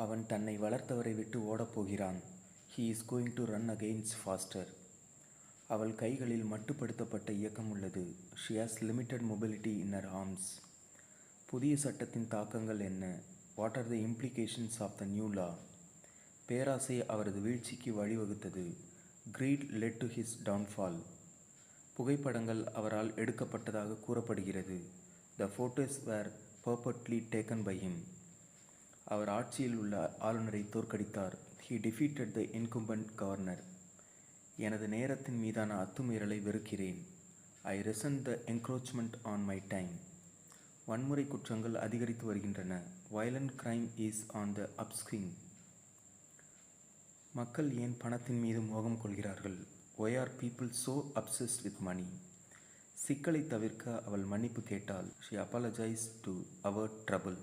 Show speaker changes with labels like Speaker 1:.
Speaker 1: அவன் தன்னை வளர்த்தவரை விட்டு ஓடப்போகிறான். He is going to run against foster. அவள் கைகளில் மட்டுப்படுத்தப்பட்ட இயக்கம் உள்ளது. She has limited mobility in her arms. புதிய சட்டத்தின் தாக்கங்கள் என்ன? What are the implications of the new law? பேராசை அவரது வீழ்ச்சிக்கு வழிவகுத்தது. Greed led to his downfall. புகைப்படங்கள் அவரால் எடுக்கப்பட்டதாக கூறப்படுகிறது. The photos were purportedly taken by him. அவர் ஆட்சியில் உள்ள ஆளுநரை தோற்கடித்தார். He defeated the incumbent governor. எனது நேரத்தின் மீதான அத்துமீறலை வெறுக்கிறேன். I resent the encroachment on my time. வன்முறை குற்றங்கள் அதிகரித்து வருகின்றன. Violent crime is on the upswing. மக்கள் ஏன் பணத்தின் மீது மோகம் கொள்கிறார்கள்? Why are people so obsessed with money? சிக்கலை தவிர்க்க அவள் மன்னிப்பு கேட்டாள். She apologised to avert trouble.